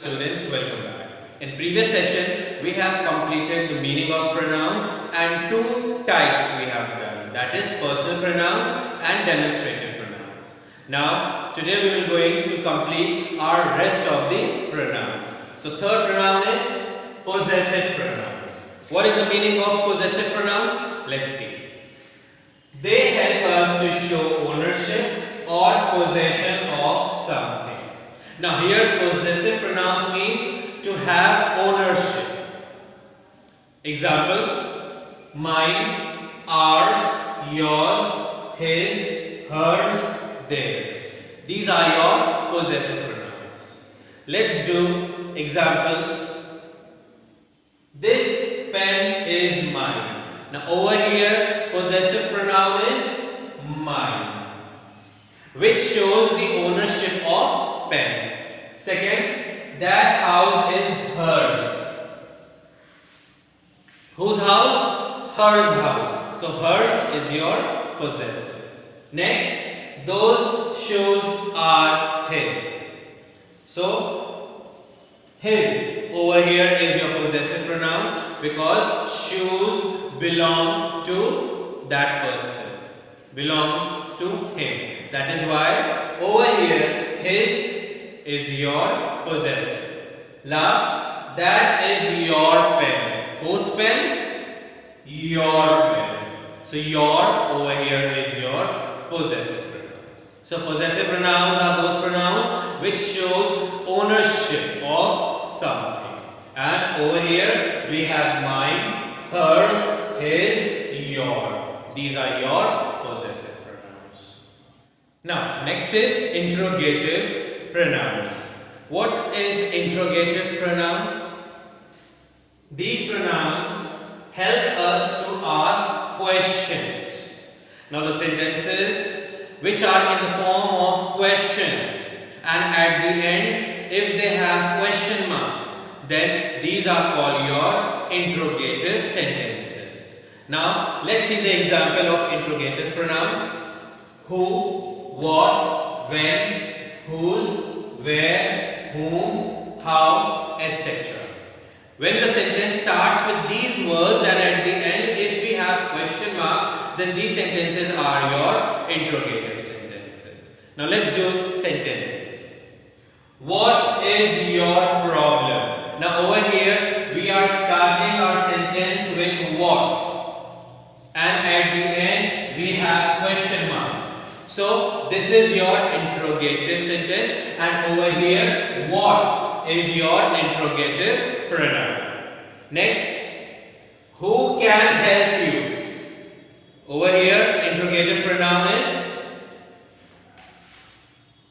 Students, welcome back. In previous session, we have completed the meaning of pronouns and two types we have done. That is personal pronouns and demonstrative pronouns. Now, today we will going to complete our rest of the pronouns. So, third pronoun is possessive pronouns. What is the meaning of possessive pronouns? Let's see. They help us to show ownership or possession of something. Now here possessive pronouns means to have ownership. Examples: mine, ours, yours, his, hers, theirs. These are your possessive pronouns. Let's do examples. This pen is mine. Now over here possessive pronoun is mine, which shows the ownership of pen. Second, that house is hers. Whose house? Hers house. So hers is your possessive. Next, those shoes are his. So his over here is your possessive pronoun because shoes belong to that person, belongs to him. That is why over here his is your possessive. Last, that is your pen. Whose pen? Your pen. So your over here is your possessive pronoun. So possessive pronouns are those pronouns which shows ownership of something. And over here we have mine, hers, his, your. These are your possessive pronouns. Now next is interrogative pronouns. What is interrogative pronoun? These pronouns help us to ask questions. Now the sentences which are in the form of questions and at the end if they have question mark, then these are called your interrogative sentences. Now let's see the example of interrogative pronoun. Who, what, when, whose, where, whom, how, etc. When the sentence starts with these words and at the end if we have question mark, then these sentences are your interrogative sentences. Now let's do sentences. What is your problem? Now over here we are starting our sentence with what, and at the end we have question mark. So this is your interrogative sentence and over here what is your interrogative pronoun. Next, who can help you? Over here interrogative pronoun is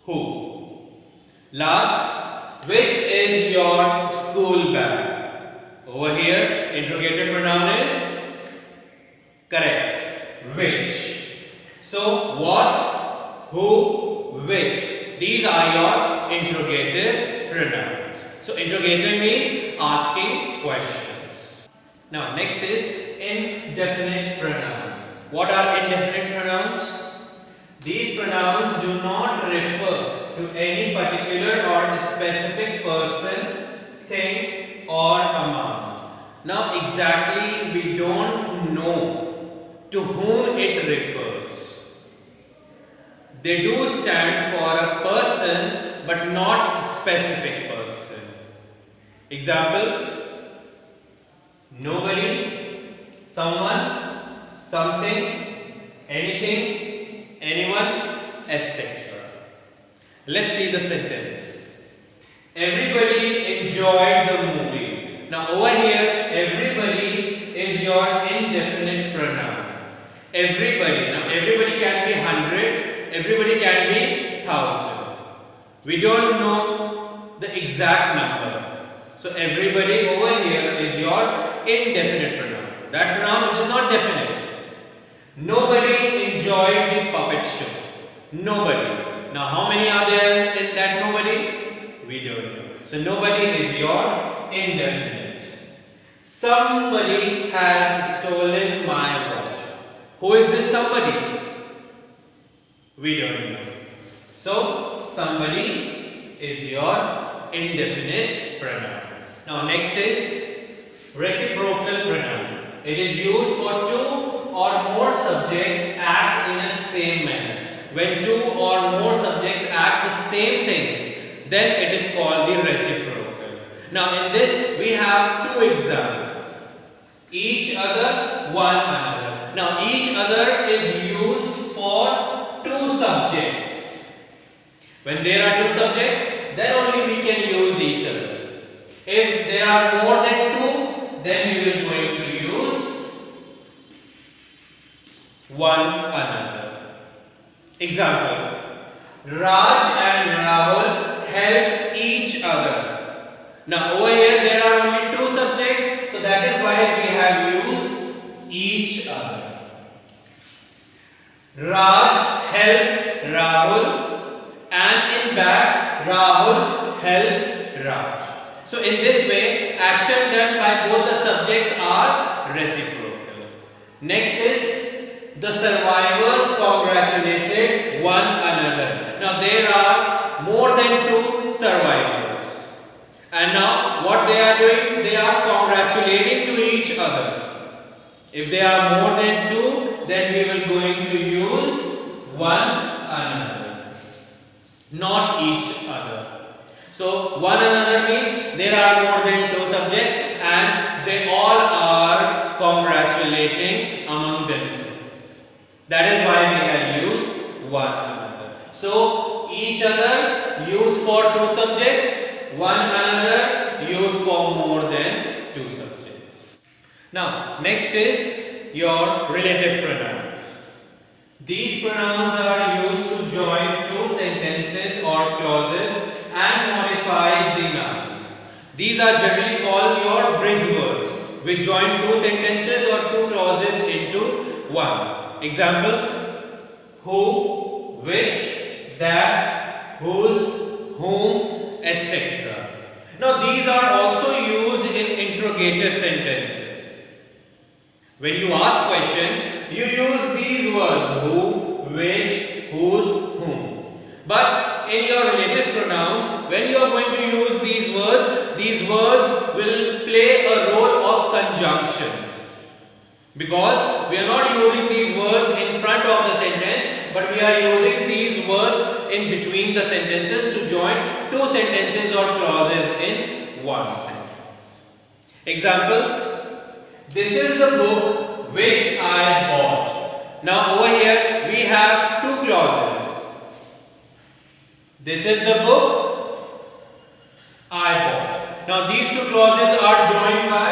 who. Last, which is your school bag? Over here interrogative pronoun is correct, which. So what, who, which, these are your interrogative pronouns. So interrogative means asking questions. Now next is indefinite pronouns. What are indefinite pronouns? These pronouns do not refer to any particular or specific person, thing or amount. Now exactly we don't know to whom it refers. They do stand for a person but not specific person. Examples: nobody, someone, something, anything, anyone, etc. Let's see the sentence. Everybody enjoyed the movie. Now over here everybody is your indefinite pronoun. Everybody. Now everybody can be 100. Everybody can be 1000. We don't know the exact number. So everybody over here is your indefinite pronoun. That pronoun is not definite. Nobody enjoyed the puppet show. Nobody. Now how many are there in that nobody? We don't know. So nobody is your indefinite. Somebody has stolen my watch. Who is this somebody? We don't know. So somebody is your indefinite pronoun. Now next is reciprocal pronouns. It is used for two or more subjects act in a same manner. When two or more subjects act the same thing, then it is called the reciprocal. Now in this we have two examples. Each other, one another. Now each other is used for two subjects. When there are two subjects, then only we can use each other. If there are more than two, then we will going to use one another. Example: Raj and Rahul help each other. Now over here there are only two subjects, so that is why we have used each other. Raj helped Rahul, and in back Rahul helped Raj. So in this way, action done by both the subjects are reciprocal. Next is the survivors congratulated one another. Now there are more than two survivors. And now what they are doing? They are congratulating to each other. If they are more than two, then we will going to use one another, not each other. So one another means there are more than two subjects and they all are congratulating among themselves. That is why we have used one another. So each other used for two subjects, one another used for more than two subjects. Now next is your relative pronouns. These pronouns are used to join two sentences or clauses and modifies the noun. These are generally called your bridge words, which join two sentences or two clauses into one. Examples: who, which, that, whose, whom, etc. Now these are also used in interrogative sentences. When you ask question, you use these words: who, which, whose, whom. But in your relative pronouns, when you are going to use these words will play a role of conjunctions. Because we are not using these words in front of the sentence, but we are using these words in between the sentences to join two sentences or clauses in one sentence. Examples: this is the book which I bought. Now over here we have two clauses. This is the book I bought. Now these two clauses are joined by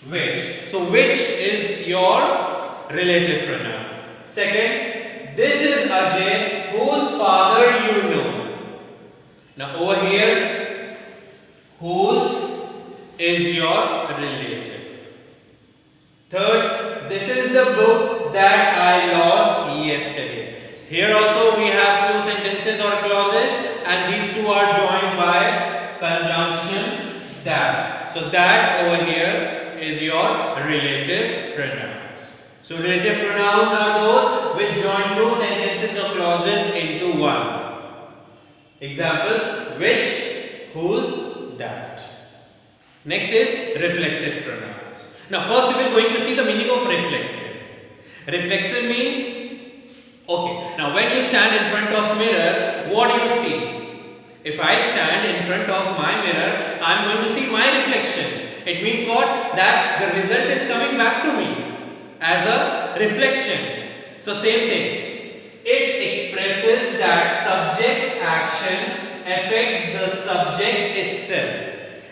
which. So which is your relative pronoun. Second, this is Ajay whose father you know. Now over here, whose is your relative. Third, this is the book that I lost yesterday. Here also we have two sentences or clauses and these two are joined by conjunction that. So that over here is your relative pronouns. So relative pronouns are those which join two sentences or clauses into one. Examples: which, whose, that. Next is reflexive pronouns. Now first we are going to see the meaning of reflexive. Reflexive means, okay, now when you stand in front of mirror, what do you see? If I stand in front of my mirror, I am going to see my reflection. It means what? That the result is coming back to me as a reflection. So same thing. It expresses that subject's action affects the subject itself.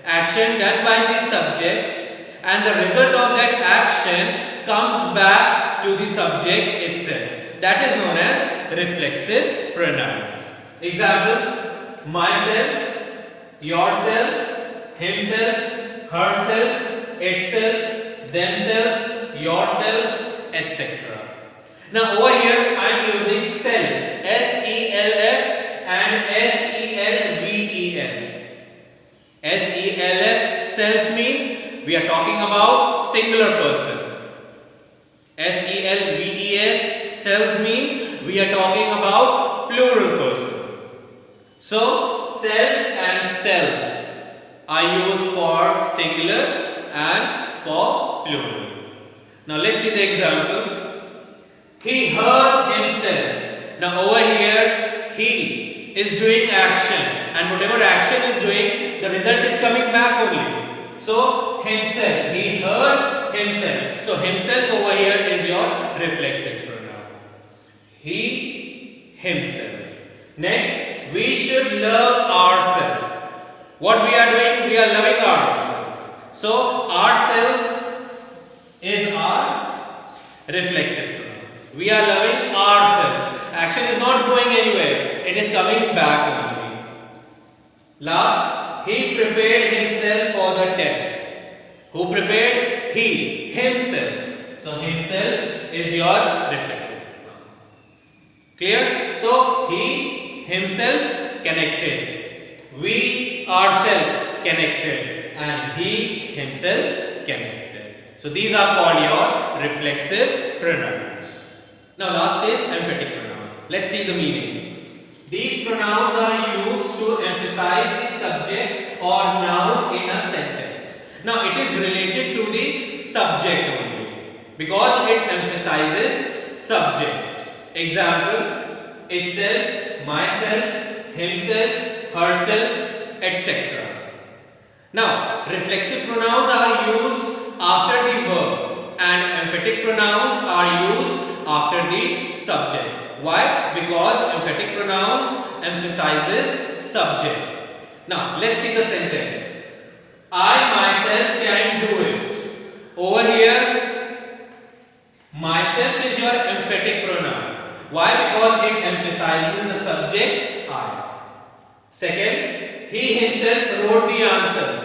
Action done by the subject and the result of that action comes back to the subject itself. That is known as reflexive pronouns. Examples: myself, yourself, himself, herself, itself, themselves, yourselves, etc. Now over here I am using self, S-E-L-F and S-E-L-V-E-S. S-E-L-F, self means we are talking about singular person. S-E-L-V-E-S, self means we are talking about plural person. So self themselves are used for singular and for plural. Now let's see the examples. He hurt himself. Now over here, he is doing action, and whatever action is doing, the result is coming back only. So himself, he hurt himself. So himself over here is your reflexive pronoun. He, himself. Next, we should love ourselves. What we are doing? We are loving ourselves. So ourselves is our reflexive pronouns. We are loving ourselves. Action is not going anywhere. It is coming back only. Last, he prepared himself for the test. Who prepared? He, himself. So himself is your reflexive pronoun. Clear? So he, himself connected. We, ourselves connected. And he, himself connected. So these are called your reflexive pronouns. Now last is emphatic pronouns. Let's see the meaning. These pronouns are used to emphasize the subject or noun in a sentence. Now it is related to the subject only because it emphasizes subject. Example, itself, myself, himself, herself, etc. Now reflexive pronouns are used after the verb and emphatic pronouns are used after the subject. Why? Because emphatic pronouns emphasizes subject. Now let's see the sentence. I myself can do it. Over here, myself is your emphatic pronoun. Why? Because it emphasizes the subject I. Second, he himself wrote the answer.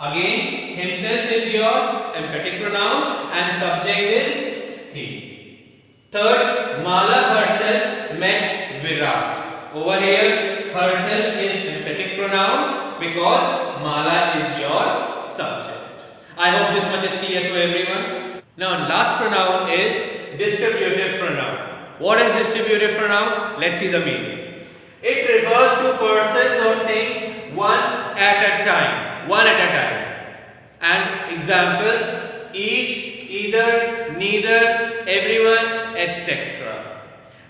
Again, himself is your emphatic pronoun and subject is he. Third, Mala herself met Virat. Over here, herself is emphatic pronoun because Mala is your subject. I hope this much is clear to everyone. Now, last pronoun is distributive pronoun. What is distributive pronoun? Let's see the meaning. It refers to persons or things one at a time. One at a time. And examples, each, either, neither, everyone, etc.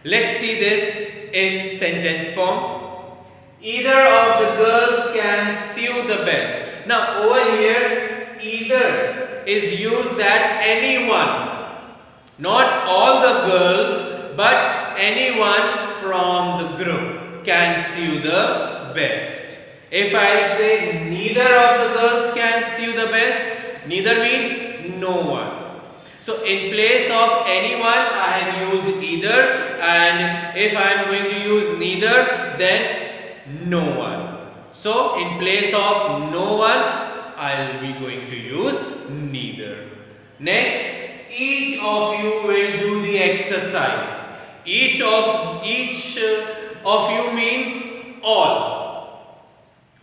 Let's see this in sentence form. Either of the girls can sew the best. Now over here, either is used that anyone, not all the girls, but anyone from the group can sew the best. If I say neither of the girls can sew the best, neither means no one. So in place of anyone, I have used either, and if I am going to use neither, then no one. So in place of no one, I will be going to use neither. Next, each of you will do the exercise. Each of you means all.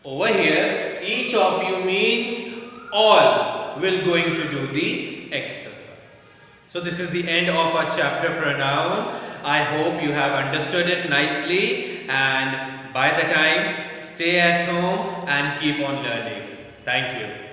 Over here, each of you means all will going to do the exercise. So this is the end of our chapter pronoun. I hope you have understood it nicely, and by the time, stay at home and keep on learning. Thank you.